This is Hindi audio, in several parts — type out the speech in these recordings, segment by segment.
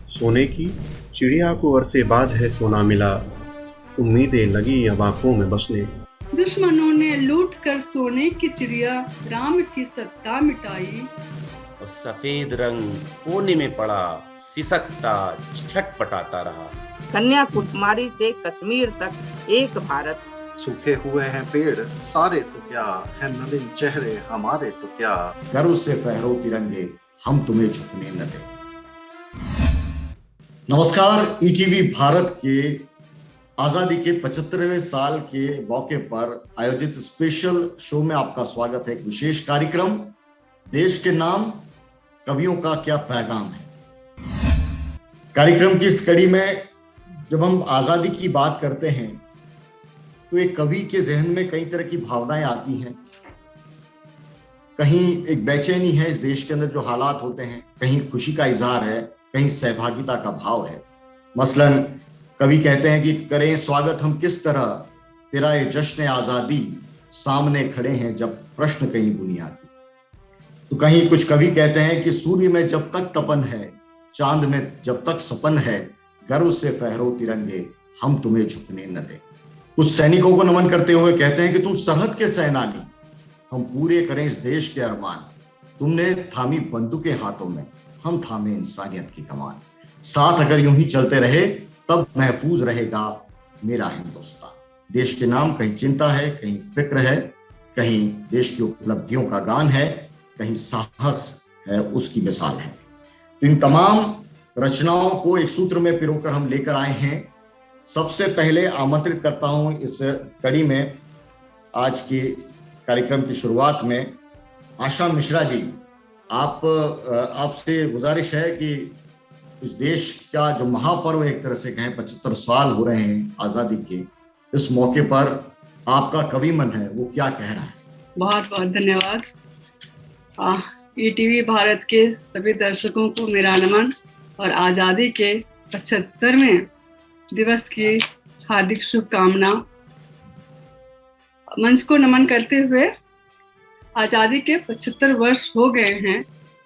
सोने की चिड़िया को अरसे बाद है सोना मिला, उम्मीदें लगी अब आंखों में बसने। दुश्मनों ने लूट कर सोने की चिड़िया राम की सत्ता मिटाई। और सफेद रंग कोने में पड़ा, सिसकता छटपटाता रहा। कन्याकुमारी से कश्मीर तक एक भारत। सूखे हुए हैं पेड़ सारे तो क्या, है नलिन चेहरे हमारे तो क्या। गर्व से फहरो तिरंगे, हम तुम्हें झुकने न दें। नमस्कार, ईटीवी भारत के आजादी के 75वें साल के मौके पर आयोजित स्पेशल शो में आपका स्वागत है। एक विशेष कार्यक्रम, देश के नाम कवियों का क्या पैगाम है। कार्यक्रम की इस कड़ी में जब हम आजादी की बात करते हैं तो एक कवि के जहन में कई तरह की भावनाएं आती हैं। कहीं एक बेचैनी है इस देश के अंदर जो हालात होते हैं, कहीं खुशी का इजहार है, कहीं सहभागिता का भाव है। मसलन कवि कहते हैं कि करें स्वागत हम किस तरह, तेरा ये जश्न आजादी सामने खड़े हैं जब प्रश्न कहीं बुनियादी। तो कहीं कुछ कवि कहते हैं कि सूर्य में जब तक तपन है, चांद में जब तक सपन है, गर्व से फहरो तिरंगे, हम तुम्हें झुकने न दें। कुछ सैनिकों को नमन करते हुए कहते हैं कि तुम सरहद के सेनानी, हम पूरे करें इस देश के अरमान। तुमने थामी बंदूकें हाथों में, हम थामे इंसानियत की कमान। साथ अगर यूं ही चलते रहे तब महफूज रहेगा मेरा हिंदुस्तान। देश के नाम कहीं चिंता है, कहीं फिक्र है, कहीं देश की उपलब्धियों का गान है, कहीं साहस है, उसकी मिसाल है। तो इन तमाम रचनाओं को एक सूत्र में पिरोकर हम लेकर आए हैं। सबसे पहले आमंत्रित करता हूं इस कड़ी में, आज के कार्यक्रम की शुरुआत में आशा मिश्रा जी, आपसे गुजारिश है कि इस देश का जो महापर्व एक तरह से कहें 75 साल हो रहे हैं आजादी के, इस मौके पर आपका कवि मन है वो क्या कह रहा है। बहुत बहुत धन्यवाद। ईटीवी भारत के सभी दर्शकों को मेरा नमन और आज़ादी के 75वें दिवस की हार्दिक शुभकामना। मंच को नमन करते हुए, आज़ादी के 75 वर्ष हो गए हैं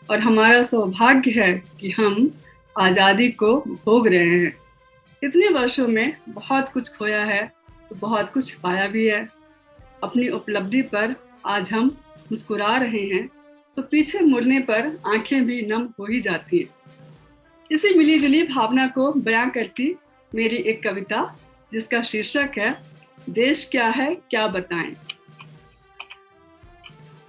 और हमारा सौभाग्य है कि हम आज़ादी को भोग रहे हैं। इतने वर्षों में बहुत कुछ खोया है तो बहुत कुछ पाया भी है। अपनी उपलब्धि पर आज हम मुस्कुरा रहे हैं तो पीछे मुड़ने पर आंखें भी नम हो ही जाती हैं। इसी मिलीजुली भावना को बयां करती मेरी एक कविता, जिसका शीर्षक है देश क्या है क्या बताएं।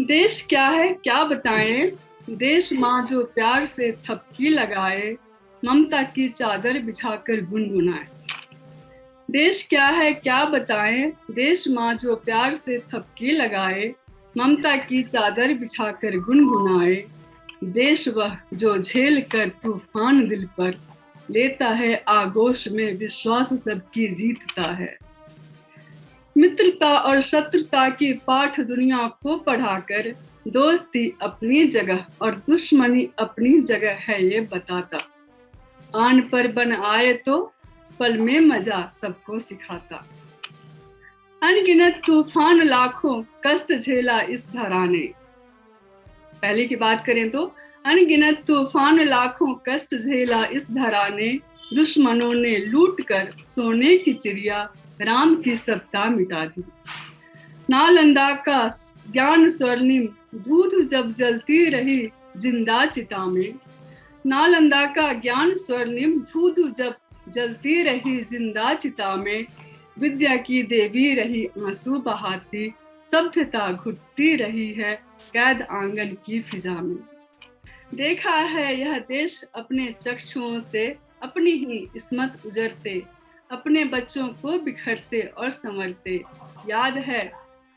देश क्या है क्या बताएं, देश माँ जो प्यार से थपकी लगाए, ममता की चादर बिछाकर गुनगुनाए। देश क्या है क्या बताएं, देश माँ जो प्यार से थपकी लगाए, ममता की चादर बिछाकर गुनगुनाए। देश वह जो झेल कर तूफान दिल पर लेता है, आगोश में विश्वास सबकी जीतता है। मित्रता और शत्रुता की पाठ दुनिया को पढ़ाकर, दोस्ती अपनी जगह और दुश्मनी अपनी जगह है ये बताता। आन पर बन आए तो पल में मजा सबको सिखाता। अनगिनत तूफान लाखों कष्ट झेला इस धरा ने। पहले की बात करें तो अनगिनत तूफान लाखों कष्ट झेला इस धरा ने, दुश्मनों ने लूट कर सोने की चिड़िया राम की सत्ता मिटा दी। नालंदा का ज्ञान स्वर्णिम दूध जब जलती रही जिंदा चिता में, नालंदा का ज्ञान स्वर्णिम दूध जब जलती रही जिंदा चिता में, विद्या की देवी रही आंसू बहाती, सभ्यता घुटती रही है कैद आंगन की फिजा में। देखा है यह देश अपने चक्षुओं से अपनी ही इस्मत उजरते, अपने बच्चों को बिखरते और संवरते। याद है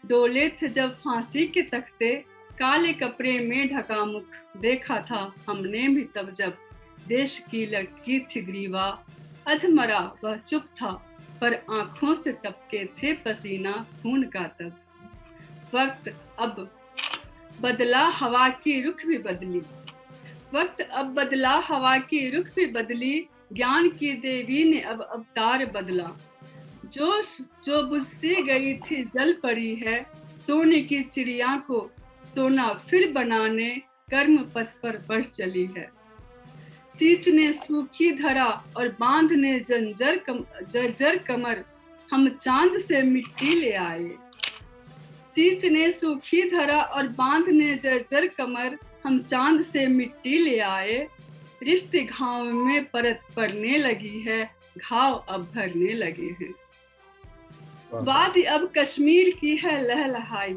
डोले थे जब फांसी के तख्ते, काले कपड़े में ढका मुख देखा था हमने भी तब, जब देश की लटकी थी ग्रीवा। अधमरा वह चुप था पर आंखों से टपके थे पसीना खून का तब। वक्त अब बदला हवा की रुख भी बदली, वक्त अब बदला हवा की रुख भी बदली, ज्ञान की देवी ने अब अवतार बदला। जोश जो बुझ गई थी जल पड़ी है, सोने की चिड़िया को सोना फिर बनाने कर्म पथ पर बढ़ चली है। सींच ने सूखी धरा और बांध ने जर्जर कमर, हम चांद से मिट्टी ले आए। सींच ने सूखी धरा और बांध ने जर्जर कमर, हम चांद से मिट्टी ले आए। रिश्ते घाव में परत पड़ने लगी है, घाव अब भरने लगे हैं। वादी अब कश्मीर की है लहलहाई,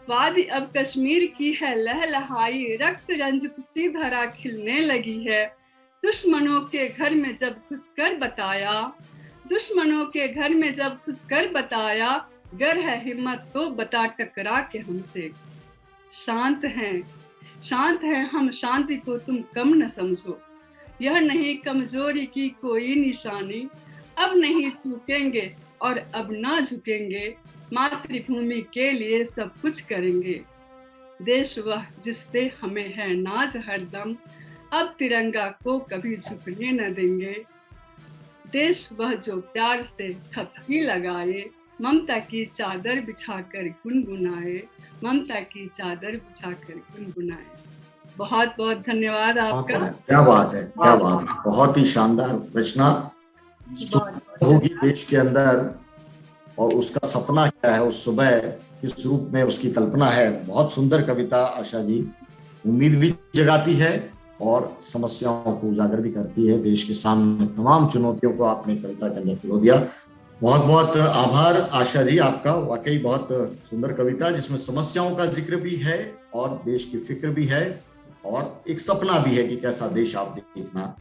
वादी अब कश्मीर की है लहलहाई, रक्त रंजित सी धरा खिलने लगी है। दुश्मनों के घर में जब घुसकर बताया, दुश्मनों के घर में जब घुसकर बताया, गर है हिम्मत तो बता टकरा के हमसे। शांत हैं हम, शांति को तुम कम न समझो, यह नहीं कमजोरी की कोई निशानी। अब नहीं चूकेंगे और अब ना झुकेंगे, मातृभूमि के लिए सब कुछ करेंगे। देश वह जिससे हमें है नाज हरदम, अब तिरंगा को कभी झुकने न देंगे। देश वह जो प्यार से थपकी लगाए, ममता की चादर बिछाकर गुनगुनाए, ममता की चादर बिछाकर गुनगुनाए। बहुत बहुत धन्यवाद आपका। क्या बात है, क्या बात है, बहुत ही शानदार रचना होगी देश के अंदर, और उसका सपना क्या है, उस सुबह किस रूप में उसकी कल्पना है। बहुत सुंदर कविता आशा जी, उम्मीद भी जगाती है और समस्याओं को उजागर भी करती है। देश के सामने तमाम चुनौतियों को आपने कविता के अंदर पिरो दिया। बहुत बहुत आभार आशा जी आपका। वाकई बहुत सुंदर कविता जिसमें समस्याओं का जिक्र भी है और देश की फिक्र भी है और एक सपना भी है कि कैसा देश आप देखना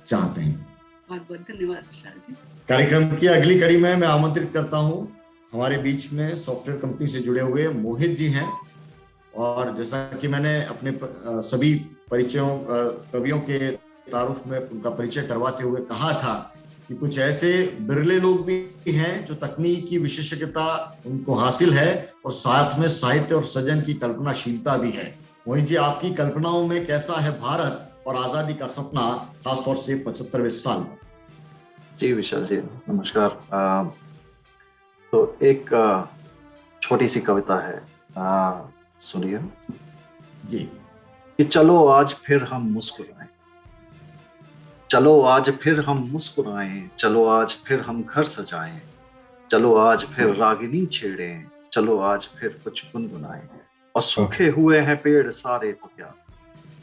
चाहते हैं। बहुत बहुत धन्यवाद विशाल जी। कार्यक्रम की अगली कड़ी में मैं आमंत्रित करता हूं, हमारे बीच में सॉफ्टवेयर कंपनी से जुड़े हुए मोहित जी हैं। और जैसा कि मैंने अपने सभी परिचयों कवियों के तारुफ में उनका परिचय करवाते हुए कहा था कि कुछ ऐसे बिरले लोग भी हैं जो तकनीक की विशेषज्ञता उनको हासिल है और साथ में साहित्य और सृजन की कल्पनाशीलता भी है। मोहित जी, आपकी कल्पनाओं में कैसा है भारत और आजादी का सपना, खासतौर से 75वें साल? जी विशाल जी नमस्कार। तो एक छोटी सी कविता है, सुनिए जी। कि चलो आज फिर हम मुस्कुराएं, चलो आज फिर हम मुस्कुराएं, चलो आज फिर हम घर सजाएं, चलो आज फिर रागिनी छेड़ें, चलो आज फिर कुछ गुनगुनाएं। और सूखे हुए हैं पेड़ सारे तो क्या,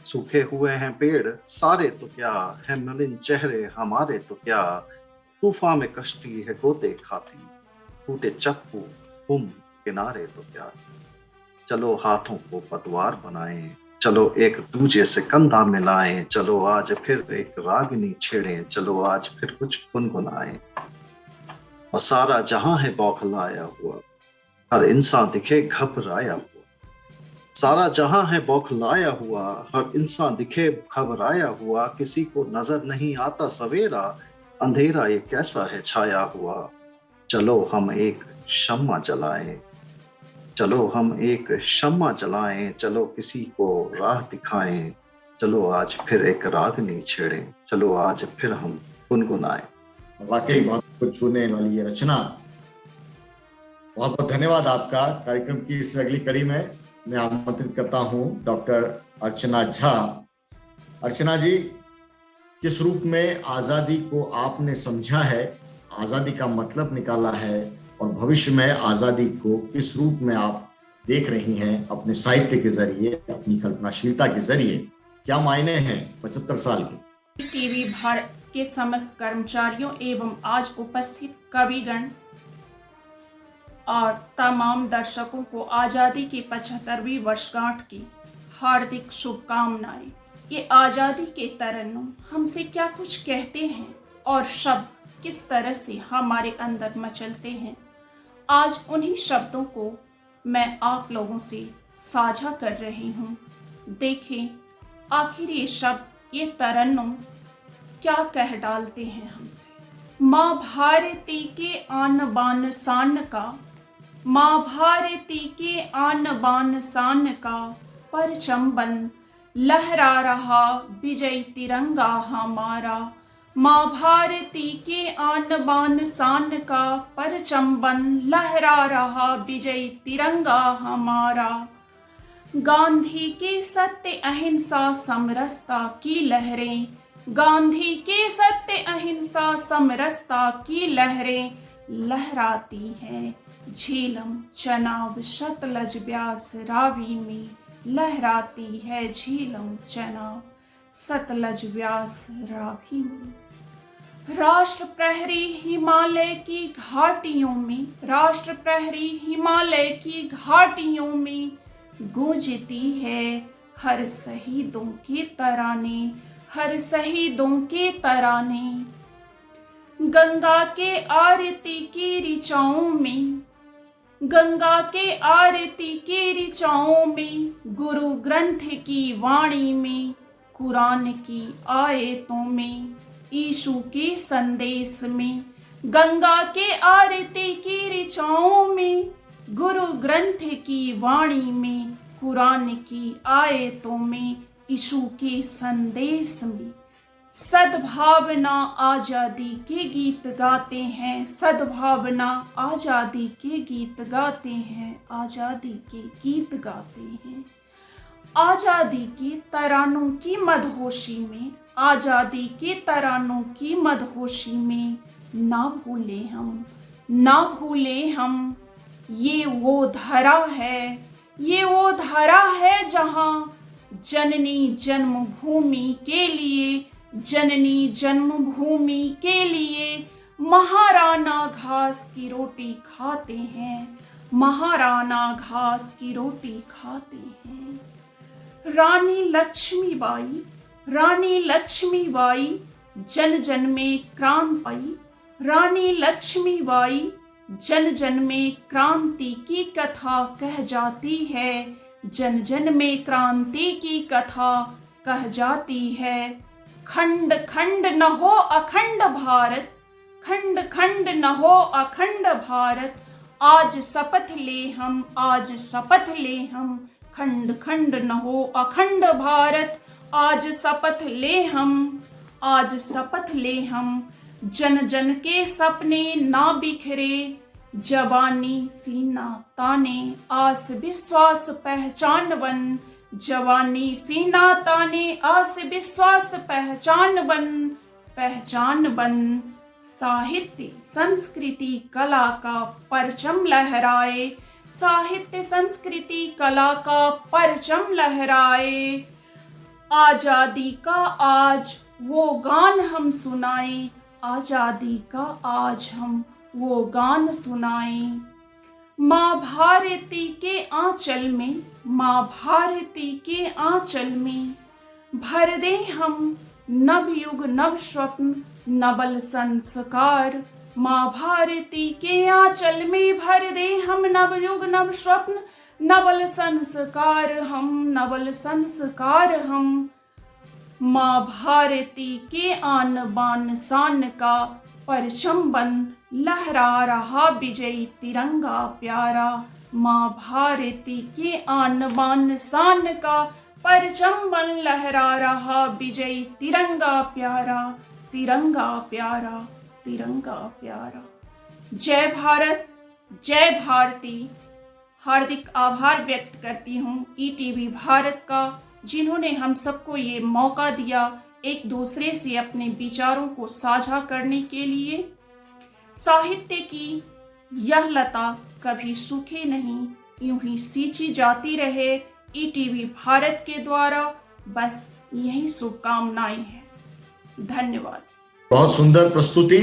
सूखे हुए हैं पेड़ सारे तो क्या, है मलिन चेहरे हमारे तो क्या, तूफान में कश्ती है गोते खाती, टूटे चप्पू गुम किनारे तो क्या। चलो हाथों को पतवार बनाएं, चलो एक दूजे से कंधा मिलाएं, चलो आज फिर एक रागिनी छेड़ें, चलो आज फिर कुछ गुनगुनाएं। और सारा जहां है बौखलाया हुआ, हर इंसान दिखे घबराया हुआ, सारा जहां है बौखलाया हुआ, हर इंसान दिखे घबराया हुआ, किसी को नजर नहीं आता सवेरा, अंधेरा ये कैसा है छाया हुआ। चलो हम एक शम्मा जलाएं, चलो हम एक शम्मा जलाएं, चलो किसी को राह दिखाएं, चलो आज फिर एक रागनी छेड़ें, चलो आज फिर हम गुनगुनाएं। वाकई बहुत कुछ छूने वाली ये रचना। बहुत बहुत धन्यवाद आपका। कार्यक्रम की इस अगली कड़ी में मैं आमंत्रित करता हूं डॉक्टर अर्चना झा। अर्चना जी, किस रूप में आजादी को आपने समझा है, आजादी का मतलब निकाला है और भविष्य में आजादी को किस रूप में आप देख रही हैं अपने साहित्य के जरिए, अपनी कल्पनाशीलता के जरिए, क्या मायने हैं 75 साल के? टीवी भारत के समस्त कर्मचारियों एवं आज उपस्थित कविगण और तमाम दर्शकों को आज़ादी की 75वीं वर्षगांठ की हार्दिक शुभकामनाएं। ये आज़ादी के तरन्नुम हमसे क्या कुछ कहते हैं और शब्द किस तरह से हमारे अंदर मचलते हैं। आज उन्हीं शब्दों को मैं आप लोगों से साझा कर रही हूँ। देखें आखिर ये शब्द, ये तरन्नुम क्या कह डालते हैं हमसे। माँ भारती के आन बान शान का, माँ भारती के आन बान शान का, परचम बन लहरा रहा विजय तिरंगा हमारा। माँ भारती के आन बान शान का, परचम बन लहरा रहा विजय तिरंगा हमारा। गांधी के सत्य अहिंसा समरसता की लहरें, गांधी के सत्य अहिंसा समरसता की लहरें लहराती हैं झीलम चनाब सतलज ब्यास रावी में, लहराती है झीलम चनाब सतलज व्यास रावी में। राष्ट्र प्रहरी हिमालय की घाटियों में, राष्ट्र प्रहरी हिमालय की घाटियों में गूंजती है हर शहीदों के तराने, हर शहीदों के तराने। गंगा के आरती की ऋचाओं में, गंगा के आरती की ऋचाओं में, गुरु ग्रंथ की वाणी में, कुरान की आयतों में, यीशु के संदेश में। गंगा के आरती की ऋचाओं में, गुरु ग्रंथ की वाणी में, कुरान की आयतों में, यीशु के संदेश में। सद्भावना आजादी के गीत गाते हैं, सद्भावना आजादी के गीत गाते हैं, आजादी के गीत गाते हैं। आजादी के तरानों की मदहोशी में, आजादी के तरानों की मदहोशी में ना भूले हम, ना भूले हम। ये वो धरा है, ये वो धरा है जहाँ जननी जन्मभूमि के लिए, जननी जन्मभूमि के लिए महाराणा घास की रोटी खाते हैं, महाराणा घास की रोटी खाते हैं। रानी लक्ष्मीबाई, रानी लक्ष्मीबाई जन जन में क्रांति पाई, रानी लक्ष्मीबाई जन जन में क्रांति की कथा कह जाती है, जन जन में क्रांति की कथा कह जाती है। खंड खंड न हो अखंड भारत, खंड खंड न हो अखंड भारत, आज शपथ ले हम, आज शपथ ले हम। खंड खंड न हो अखंड भारत, आज शपथ ले हम, आज शपथ ले हम। जन जन के सपने ना बिखरे, जवानी सीना ताने, आस विश्वास पहचान बन, जवानी सीना ताने, आस विश्वास पहचान बन, पहचान बन। साहित्य संस्कृति कला का परचम लहराए, साहित्य संस्कृति कला का परचम लहराए। आजादी का आज वो गान हम सुनाए, आजादी का आज हम वो गान सुनाए। माँ भारती के आंचल में, माँ भारती के आंचल में भर दे हम नवयुग नव स्वप्न नवल संस्कार। माँ भारती के आंचल में भर दे हम नवयुग नव स्वप्न नवल संस्कार हम, नवल संस्कार हम। माँ भारती के आन बान शान का परचम बन लहरा रहा विजयी तिरंगा प्यारा। माँ भारती के आन बान शान का परचम बन लहरा रहा विजयी तिरंगा प्यारा, तिरंगा प्यारा, तिरंगा प्यारा। जय भारत, जय भारती। हार्दिक आभार व्यक्त करती हूँ ईटीवी भारत का, जिन्होंने हम सबको ये मौका दिया एक दूसरे से अपने विचारों को साझा करने के लिए। साहित्य की यह लता कभी सूखे नहीं, यूं ही सींची जाती रहे ईटीवी भारत के द्वारा। बस यही शुभकामनाएं हैं। धन्यवाद। बहुत सुंदर प्रस्तुति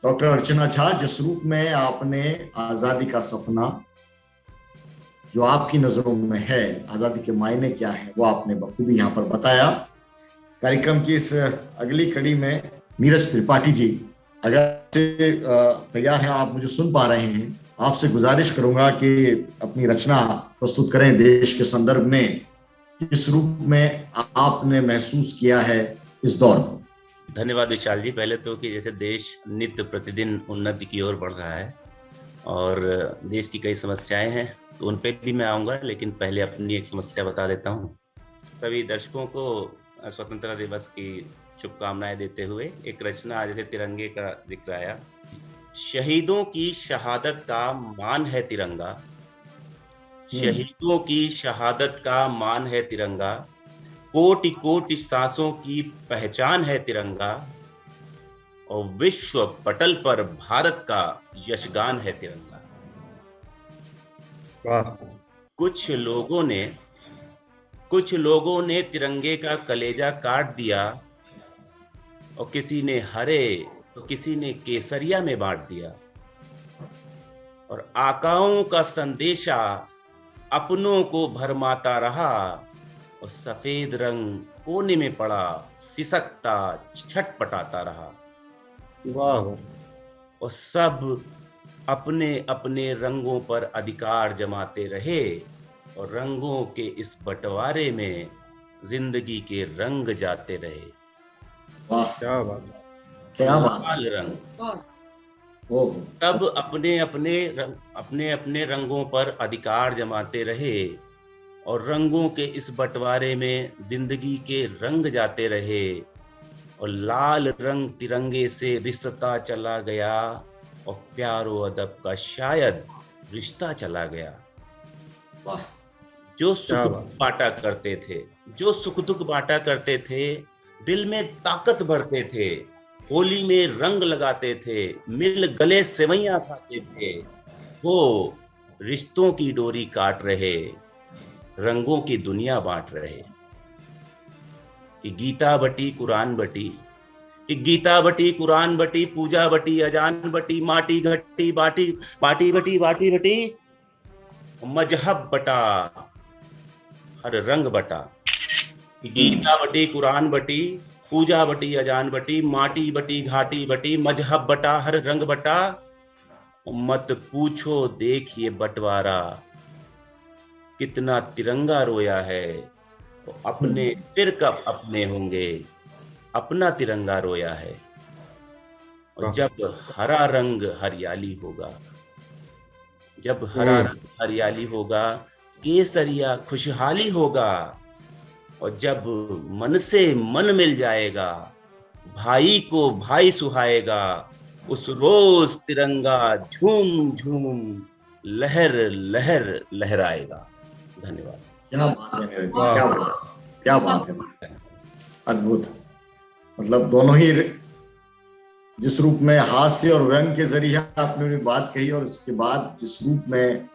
डॉक्टर अर्चना झा। जिस रूप में आपने आजादी का सपना जो आपकी नजरों में है, आजादी के मायने क्या है, वो आपने बखूबी यहाँ पर बताया। कार्यक्रम की इस अगली कड़ी में नीरज त्रिपाठी जी अगर तैयार हैं, आप मुझे सुन पा रहे हैं, आपसे गुजारिश करूंगा कि अपनी रचना प्रस्तुत करें देश के संदर्भ में। किस रूप में आपने महसूस किया है इस दौर को? धन्यवाद विशाल जी। पहले तो कि जैसे देश नित्य प्रतिदिन उन्नति की ओर बढ़ रहा है और देश की कई समस्याएं हैं, तो उन पे भी मैं आऊँगा, लेकिन पहले अपनी एक समस्या बता देता हूँ। सभी दर्शकों को स्वतंत्रता दिवस की शुभकामनाएं देते हुए एक रचना, जैसे तिरंगे का जिक्र आया। शहीदों की शहादत का मान है तिरंगा, शहीदों की शहादत का मान है तिरंगा, कोटि कोटि सांसों की पहचान है तिरंगा, और विश्व पटल पर भारत का यशगान है तिरंगा। वाह। कुछ लोगों ने तिरंगे का कलेजा काट दिया, और किसी ने हरे तो किसी ने केसरिया में बांट दिया, और आकाओं का संदेशा अपनों को भरमाता रहा, और सफेद रंग कोने में पड़ा सिसकता छटपटाता रहा। वाह वाह। और सब अपने अपने रंगों पर अधिकार जमाते रहे, और रंगों के इस बंटवारे में जिंदगी के रंग जाते रहे। वाह, क्या बात। क्या बात। लाल रंग वाह, वो तब अपने अपने रंगों पर अधिकार जमाते रहे, और रंगों के इस बंटवारे में जिंदगी के रंग जाते रहे, और लाल रंग तिरंगे से रिश्ता चला गया, और प्यारो अदब का शायद रिश्ता चला गया। वाह, जो क्या सुख बात। बांटा करते थे, दिल में ताकत भरते थे, होली में रंग लगाते थे, मिल गले सेवैयां खाते थे, वो रिश्तों की डोरी काट रहे, रंगों की दुनिया बांट रहे। कि गीता बटी कुरान बटी, कि गीता बटी कुरान बटी, पूजा बटी अजान बटी, माटी घटी बाटी बाटी बटी बाटी बटी, मजहब बटा हर रंग बटा। कि गीता बटी कुरान बटी, पूजा बटी अजान बटी, माटी बटी घाटी बटी, मजहब बटा हर रंग बटा, मत पूछो देखिए बंटवारा, कितना तिरंगा रोया है, तो अपने फिर कब अपने होंगे, अपना तिरंगा रोया है। और जब हरा रंग हरियाली होगा, जब हरा रंग हरियाली होगा, केसरिया खुशहाली होगा, और जब मन से मन मिल जाएगा, भाई को भाई सुहाएगा, उस रोज तिरंगा झूम झूम लहर लहर लहराएगा। धन्यवाद। क्या बात है मेरे, क्या बात, क्या बात है, अद्भुत। मतलब दोनों ही जिस रूप में हास्य और रंग के जरिए आपने भी बात कही, और उसके बाद जिस रूप में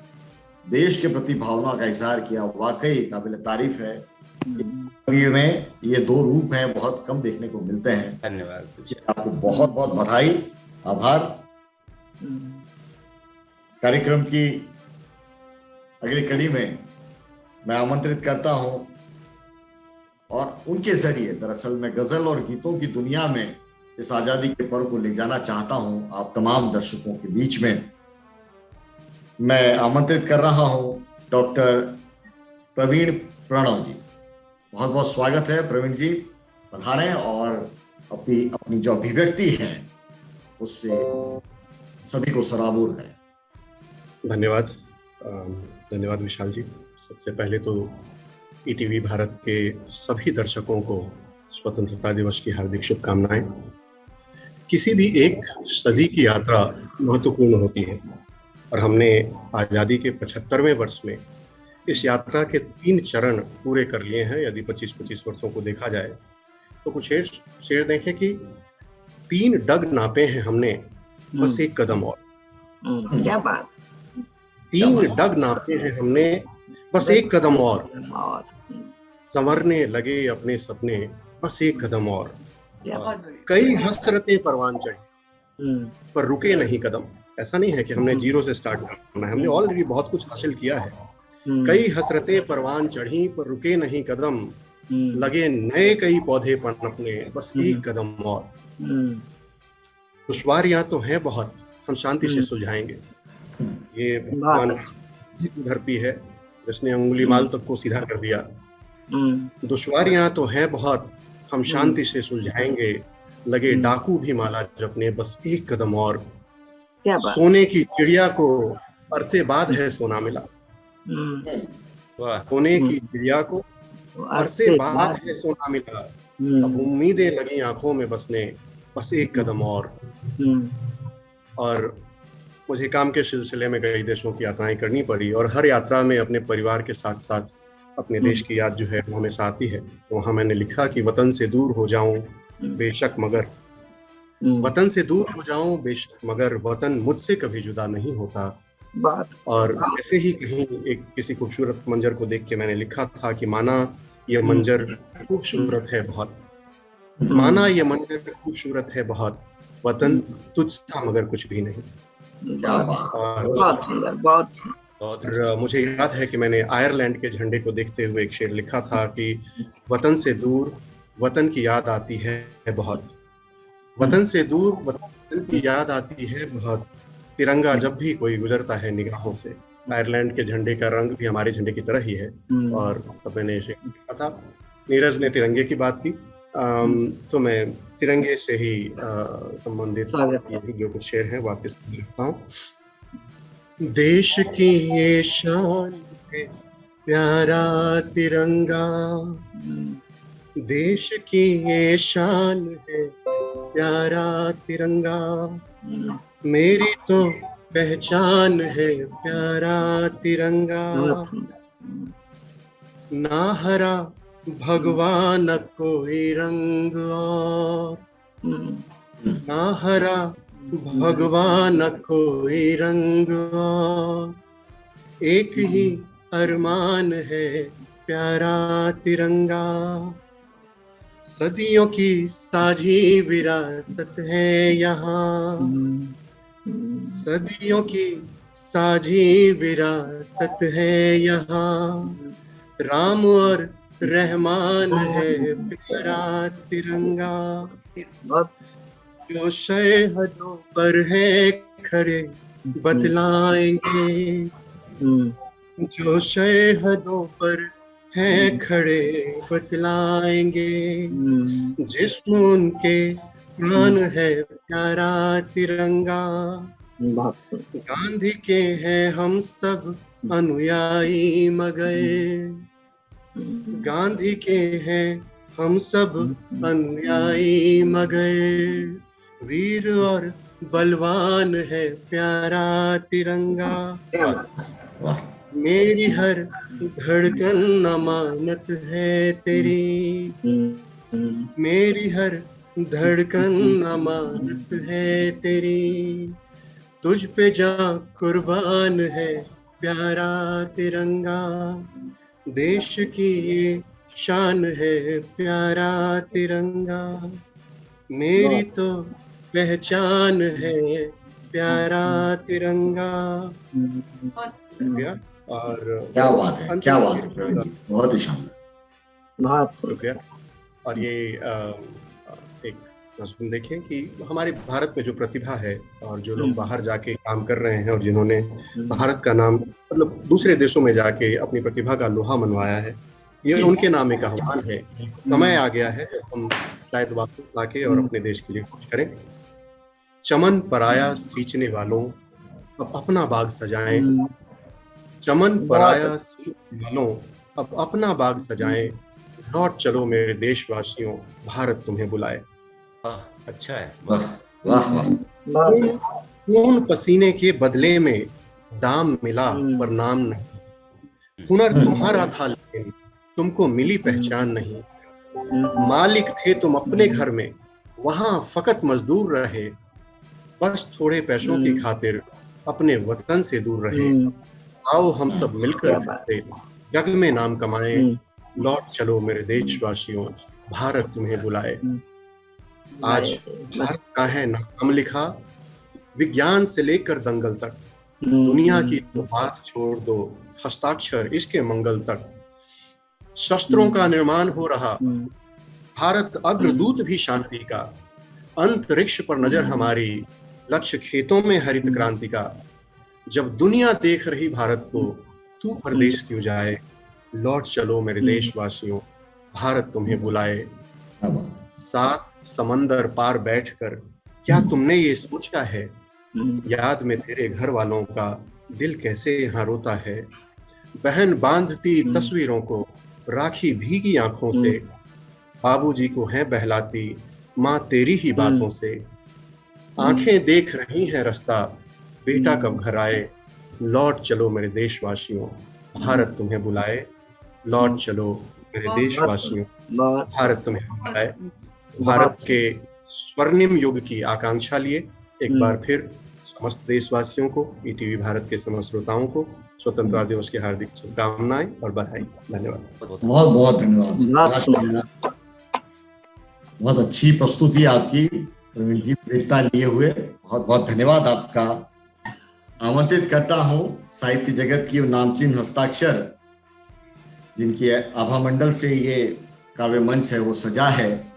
देश के प्रति भावना का इजहार किया, वाकई काबिल तारीफ है। कवियों में ये दो रूप हैं, बहुत कम देखने को मिलते हैं। धन्यवाद। आपको बहुत बहुत बधाई, आभार। कार्यक्रम की अगली कड़ी में मैं आमंत्रित करता हूं, और उनके जरिए दरअसल मैं गजल और गीतों की दुनिया में इस आजादी के पर्व को ले जाना चाहता हूं आप तमाम दर्शकों के बीच में। मैं आमंत्रित कर रहा हूं डॉक्टर प्रवीण प्रणव जी। बहुत बहुत स्वागत है प्रवीण जी, पधारें और अपनी जो अभिव्यक्ति है उससे सभी को सराबोर करें। धन्यवाद। धन्यवाद विशाल जी। सबसे पहले तो ईटीवी भारत के सभी दर्शकों को स्वतंत्रता दिवस की हार्दिक शुभकामनाएं। किसी भी एक सदी की यात्रा महत्वपूर्ण होती है, और हमने आज़ादी के 75वें वर्ष में इस यात्रा के 3 चरण पूरे कर लिए हैं। यदि 25-25 वर्षों को देखा जाए तो कुछ शेर देखें कि 3 डग नापे हैं हमने, बस एक कदम और। क्या बात। 3 डग नापे हैं हमने, बस एक कदम और। संवरने लगे अपने सपने, बस एक कदम और। कई हसरतें परवान चढ़ी पर रुके नहीं कदम। ऐसा नहीं है कि हमने जीरो से स्टार्ट करना है, हमने ऑलरेडी बहुत कुछ हासिल किया है। कई हसरतें परवान चढ़ी पर रुके नहीं कदम, लगे नए कई पौधे पनपने, बस एक कदम और। दुश्वारियां तो हैं बहुत, हम शांति से सुलझाएंगे। ये भगवान की धरती है जिसने अंगुलीमाल तक को सीधा कर दिया। दुश्वारियां तो हैं बहुत, हम शांति से सुलझाएंगे, लगे डाकू भी माला जपने, बस एक कदम और। सोने की चिड़िया को अरसे बाद है सोना मिला, सोने की चिड़िया को अरसे बाद है सोना मिला, अब उम्मीदें लगी आंखों में बसने, बस एक कदम और मुझे काम के सिलसिले में कई देशों की यात्राएं करनी पड़ी और हर यात्रा में अपने परिवार के साथ साथ अपने देश की याद जो है वो हमेशा आती है। तो वहाँ मैंने लिखा कि वतन से दूर हो जाऊं बेशक मगर, वतन से दूर हो जाऊं बेशक मगर वतन मुझसे कभी जुदा नहीं होता। और ऐसे ही कहीं एक किसी खूबसूरत मंजर को देख के मैंने लिखा था कि माना ये मंजर खूबसूरत है बहुत, माना ये मंजर खूबसूरत है बहुत, वतन तुझसा मगर कुछ भी नहीं। और मुझे याद है कि मैंने आयरलैंड के झंडे को देखते हुए एक शेर लिखा था कि वतन से दूर वतन की याद आती है बहुत, वतन से दूर वतन की याद आती है बहुत, तिरंगा जब भी कोई गुजरता है निगाहों से। आयरलैंड के झंडे का रंग भी हमारे झंडे की तरह ही है। और तब मैंने शेर लिखा था। नीरज ने तिरंगे की बात की, तो मैं तिरंगे से ही संबंधित जो कुछ शेर हैं वो आपके सामने रखता हूँ। देश की ये शान है प्यारा तिरंगा, देश की ये शान है प्यारा तिरंगा, मेरी तो पहचान है प्यारा तिरंगा, ना हरा भगवान कोई रंग और, ना हरा भगवान कोई रंग और, एक ही अरमान है प्यारा तिरंगा, सदियों की साझी विरासत है यहाँ, सदियों की साझी विरासत है यहाँ, राम और रहमान है प्यारा तिरंगा, जो सरहदों पर है खड़े बतलाएंगे, जो सरहदों पर है खड़े बतलाएंगे, जिस्म उनके प्राण है प्यारा तिरंगा, गांधी के हैं हम सब अनुयायी मगर, गांधी के हैं हम सब अनुयायी मगर, वीर और बलवान है प्यारा तिरंगा, मेरी हर धड़कन अमानत है तेरी, मेरी हर धड़कन अमानत है तेरी, तुझ पे जा कुर्बान है प्यारा तिरंगा, देश की ये शान है प्यारा तिरंगा, मेरी तो पहचान है प्यारा तिरंगा। और क्या बात है, क्या बात है प्रवीण जी, बहुत ही शानदार। शुक्रिया। और ये एक नज़्म देखें कि हमारे भारत में जो प्रतिभा है और जो लोग बाहर जाके काम कर रहे हैं और जिन्होंने भारत का नाम मतलब दूसरे देशों में जाके अपनी प्रतिभा का लोहा मनवाया है, ये उनके नाम एक आह्वान है। समय आ गया है जब हम शायद वापस आके और अपने देश के लिए कुछ करें। चमन पराया सींचने वालों अब अपना बाग सजाएं, चमन पराया सींचने वालों अब अपना बाग सजाएं, लौट चलो मेरे देशवासियों भारत तुम्हें बुलाए। अच्छा है। वाह वाह वाह। खून पसीने के बदले में दाम मिला पर नाम नहीं, हुनर तुम्हारा था लेकिन तुमको मिली पहचान नहीं, मालिक थे तुम अपने घर में वहां फकत मजदूर रहे, बस थोड़े पैसों की खातिर अपने वतन से दूर रहे, आओ हम सब मिलकर फिर से जग में नाम कमाएं, लौट चलो मेरे देशवासियों भारत तुम्हें बुलाए। आज भारत का है नाम लिखा विज्ञान से लेकर दंगल तक, दुनिया की तो बात छोड़ दो हस्ताक्षर इसके मंगल तक, शस्त्रों का निर्माण हो रहा भारत अग्रदूत भी शांति का, अंतरिक्ष पर नजर हमारी लक्ष्य खेतों में हरित क्रांति का, जब दुनिया देख रही भारत को तू परदेश क्यों जाए, लौट चलो मेरे देशवासियों भारत तुम्हें बुलाए। सात समंदर पार बैठकर क्या तुमने ये सोचा है, याद में तेरे घर वालों का दिल कैसे यहाँ रोता है, बहन बांधती तस्वीरों को राखी भीगी आंखों से, बाबूजी को है बहलाती माँ तेरी ही बातों से, आंखें देख रही हैं रास्ता बेटा कब घर आए, लौट चलो मेरे देशवासियों, भारत तुम्हें बुलाए। लौट चलो मेरे देशवासियों, भारत तुम्हें बुलाए। भारत के स्वर्णिम युग की आकांक्षा लिए एक बार फिर समस्त देशवासियों को, ईटीवी भारत के समस्त श्रोताओं को स्वतंत्रता दिवस की हार्दिक शुभकामनाएं और बधाई। धन्यवाद। बहुत बहुत धन्यवाद। बहुत अच्छी प्रस्तुति आपकी प्रवीण जी, प्रेरणा लिए हुए। बहुत बहुत धन्यवाद आपका। आमंत्रित करता हूं साहित्य जगत की नामचीन हस्ताक्षर, जिनकी आभा मंडल से ये काव्य मंच है वो सजा है,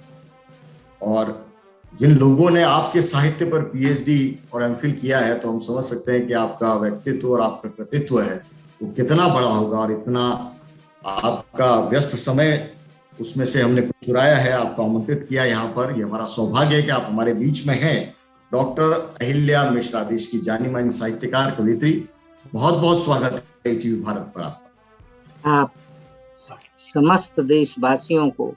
और जिन लोगों ने आपके साहित्य पर पीएचडी और एमफिल किया है, तो हम समझ सकते हैं कि आपका व्यक्तित्व और आपका कृतित्व है वो कितना बड़ा होगा, और इतना आपका व्यस्त समय उसमें से हमने कुछ चुराया है, आपको आमंत्रित किया यहाँ पर। ये हमारा सौभाग्य है कि आप हमारे बीच में हैं। डॉक्टर अहिल्या मिश्रा, देश की जानी मानी साहित्यकार, कवियत्री, बहुत बहुत स्वागत है ईटीवी भारत पर आपका। आप समस्त देशवासियों को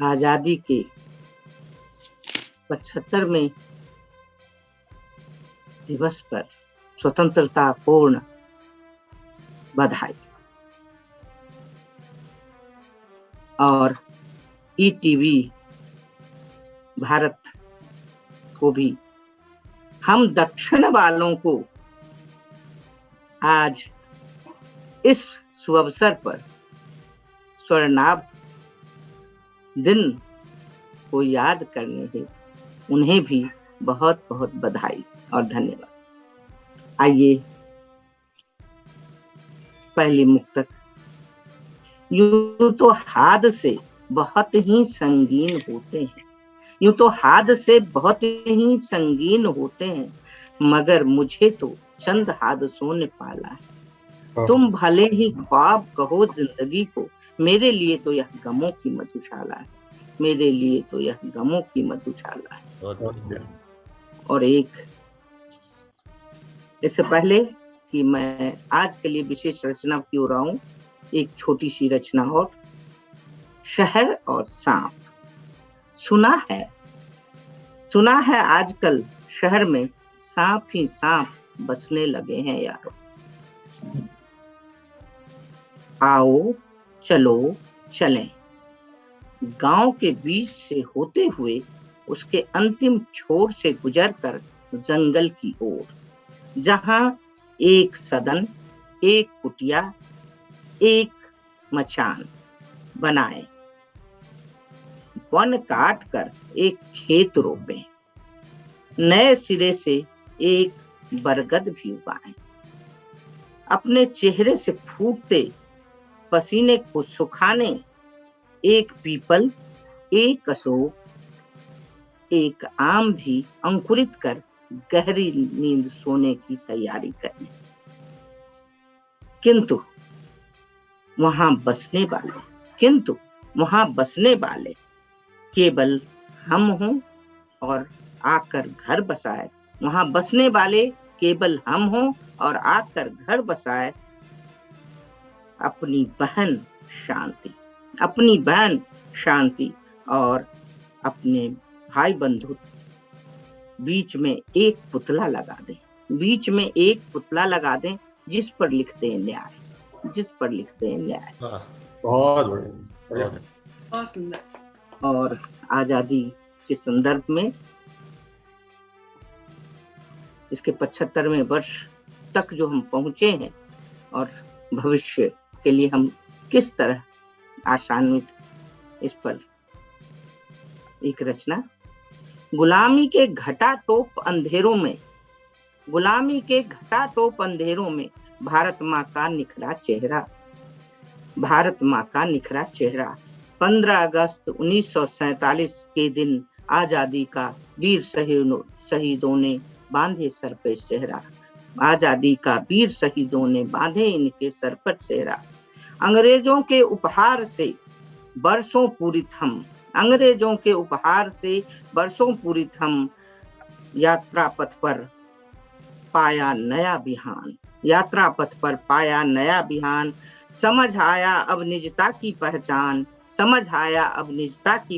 आजादी के 75वें दिवस पर स्वतंत्रता पूर्ण बधाई। और ईटीवी भारत को भी हम दक्षिण वालों को आज इस सुअवसर पर स्वर्णाभ दिन को याद करने है, उन्हें भी बहुत बहुत बधाई और धन्यवाद। आइए पहली मुक्तक। यूं तो हादसे बहुत ही संगीन होते हैं, यूं तो हादसे बहुत ही संगीन होते हैं, मगर मुझे तो चंद हादसों ने पाला है। तुम भले ही ख्वाब कहो जिंदगी को, मेरे लिए तो यह गमों की मधुशाला है, मेरे लिए तो यह गमों की मधुशाला है। और एक, इससे पहले कि मैं आज के लिए विशेष रचना की ओर आऊं, एक छोटी सी रचना और। शहर और सांप। सुना है आजकल शहर में सांप ही सांप बसने लगे हैं यारो। आओ चलो चलें, गांव के बीच से होते हुए उसके अंतिम छोर से गुजरकर जंगल की ओर, जहां एक सदन, एक कुटिया, एक मचान बनाए, वन काट कर एक खेत रोपे, नए सिरे से एक बरगद भी उगाए, अपने चेहरे से फूटते पसीने को सुखाने एक पीपल, एक अशोक, एक आम भी अंकुरित कर गहरी नींद सोने की तैयारी करें। किंतु वहां बसने वाले केवल हम हों और आकर घर बसाए, वहां बसने वाले केवल हम हों और आकर घर बसाए अपनी बहन शांति और अपने भाई बंधु बीच में एक पुतला लगा दें, जिस पर लिखते हैं न्याय। बहुत सुंदर। और आजादी के संदर्भ में इसके 75वें वर्ष तक जो हम पहुंचे हैं और भविष्य के लिए हम किस तरह आशान्वित, इस पर एक रचना। गुलामी के घटाटोप अंधेरों में भारत माँ का निखरा चेहरा। 15 अगस्त 1947 के दिन आजादी का वीर शहीदों ने बांधे सर पे सेहरा। आजादी का वीर शहीदों ने बांधे इनके सर पर सेहरा। अंग्रेजों के उपहार से बरसों पूरित हम यात्रा पथ पर पाया नया बिहान। समझ आया अब निजता की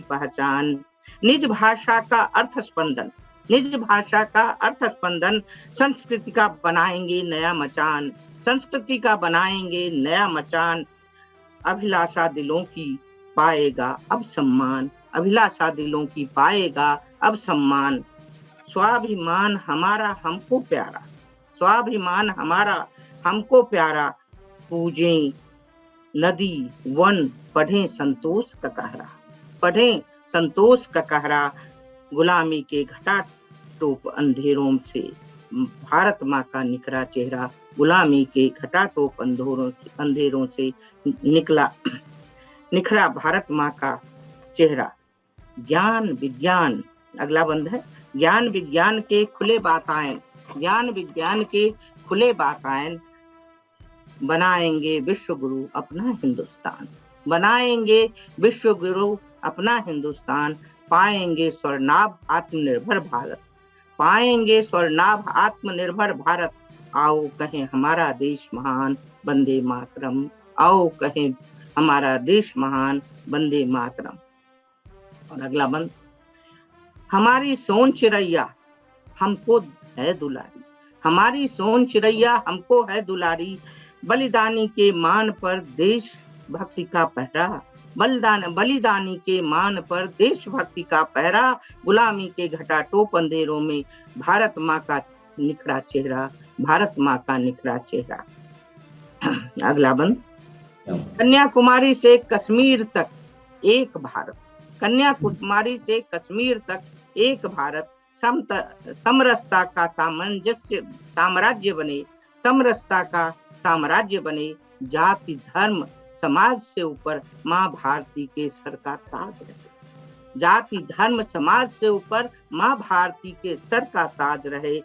पहचान। निज भाषा का अर्थ स्पंदन, निज भाषा का अर्थ स्पंदन, संस्कृति का बनाएंगे नया मचान, संस्कृति का बनाएंगे नया मचान। अभिलाषा दिलों की पाएगा अब सम्मान, अभिलाषा दिलों की पाएगा अब सम्मान। स्वाभिमान हमारा हमको प्यारा, स्वाभिमान हमारा हमको प्यारा। पूजें नदी वन, पढ़ें संतोष का कहरा, पढ़ें संतोष का कहरा। गुलामी के घटा टोप अंधेरों से भारत माँ का निखरा चेहरा, गुलामी के घटा टोप अंधेरों से निखरा भारत माँ का चेहरा। ज्ञान विज्ञान, अगला बंद है, ज्ञान विज्ञान के खुले बातायन, ज्ञान विज्ञान के खुले बातायन। बनाएंगे विश्व गुरु अपना हिंदुस्तान, बनाएंगे विश्व गुरु अपना हिंदुस्तान। पाएंगे स्वर्णाभ आत्मनिर्भर भारत, पाएंगे स्वर्णाभ आत्मनिर्भर भारत। आओ कहें हमारा देश महान, वंदे मातरम, आओ कहें हमारा देश महान, वंदे मातरम। और अगला बंद, हमारी सोन चिड़ैया हमको है दुलारी, हमारी सोन चिड़ैया हमको है दुलारी। बलिदानी के मान पर देश भक्ति का पहरा, बलिदानी के मान पर देशभक्ति का पहरा। गुलामी के घटाटोप अंधेरों में भारत माँ का निखरा चेहरा, भारत माँ का निखरा चेहरा। अगला बंद, कन्याकुमारी से कश्मीर तक एक भारत, कन्याकुमारी से कश्मीर तक एक भारत। समरसता का सामंजस्य साम्राज्य बने, समरसता का साम्राज्य बने। जाति धर्म समाज से ऊपर माँ भारती के सर का ताज रहे, जाति धर्म समाज से ऊपर माँ भारती के सर का ताज रहे।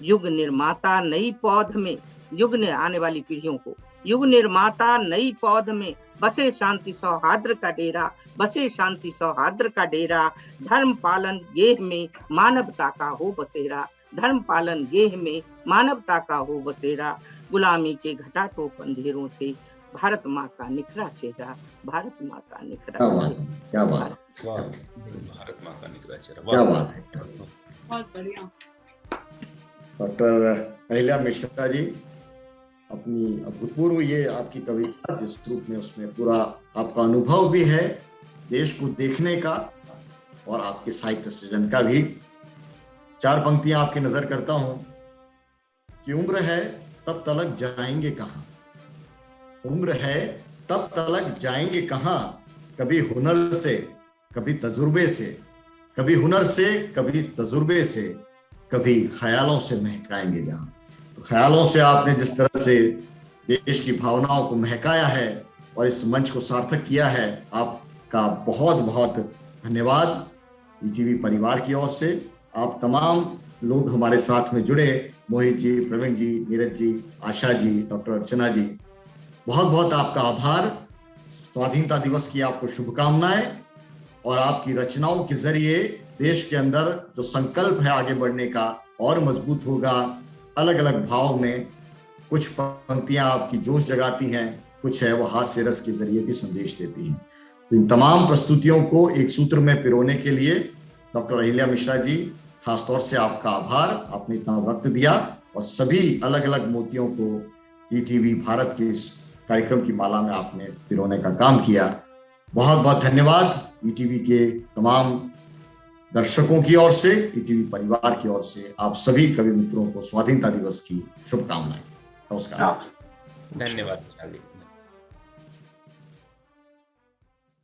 युग निर्माता नई पौध में, युग ने आने वाली पीढ़ियों को, युग निर्माता नई पौध में बसे शांति सौहार्द का डेरा, बसे शांति सौहार्द का डेरा। धर्म पालन गेह में मानवता का हो बसेरा, धर्म पालन गेह में मानवता का हो बसेरा। गुलामी के घटाटोप अंधेरों से भारत माँ का निखरा चेहरा, भारत माँ का निखरा चेहरा। क्या बात, भारत माँ का निखरा चेहरा, क्या बात है। बहुत बढ़िया। डॉक्टर अहिल्या मिश्रा जी, अपनी अभूतपूर्व ये आपकी कविता जिस रूप में, उसमें पूरा आपका अनुभव भी है देश को देखने का और आपके साहित्य सृजन का भी। चार पंक्तियां आपकी नजर करता हूं कि उम्र है तब तलक जाएंगे कहाँ, उम्र है तब तलक जाएंगे कहाँ। कभी हुनर से कभी तजुर्बे से, कभी हुनर से कभी तजुर्बे से, कभी ख्यालों से महकाएंगे जहां। तो ख्यालों से आपने जिस तरह से देश की भावनाओं को महकाया है और इस मंच को सार्थक किया है, आपका बहुत बहुत धन्यवाद ईटीवी परिवार की ओर से। आप तमाम लोग हमारे साथ में जुड़े, मोहित जी, प्रवीण जी, नीरज जी, आशा जी, डॉक्टर अर्चना जी, बहुत बहुत आपका आभार। स्वाधीनता दिवस की आपको शुभकामनाएं और आपकी रचनाओं के जरिए देश के अंदर जो संकल्प है आगे बढ़ने का और मजबूत होगा। अलग अलग भाव में कुछ पंक्तियां आपकी जोश जगाती हैं, कुछ है वो हास्य रस के जरिए भी संदेश देती हैं। तो इन तमाम प्रस्तुतियों को एक सूत्र में पिरोने के लिए डॉक्टर अहिल्या मिश्रा जी, खासतौर से आपका आभार, आपने इतना वक्त दिया और सभी अलग अलग मोतियों को ईटीवी भारत के इस कार्यक्रम की माला में आपने पिरोने का काम किया। बहुत बहुत धन्यवाद ईटीवी के तमाम दर्शकों की ओर से, ईटीवी परिवार की ओर से आप सभी कवि मित्रों को स्वाधीनता दिवस की शुभकामनाएं। नमस्कार। धन्यवाद।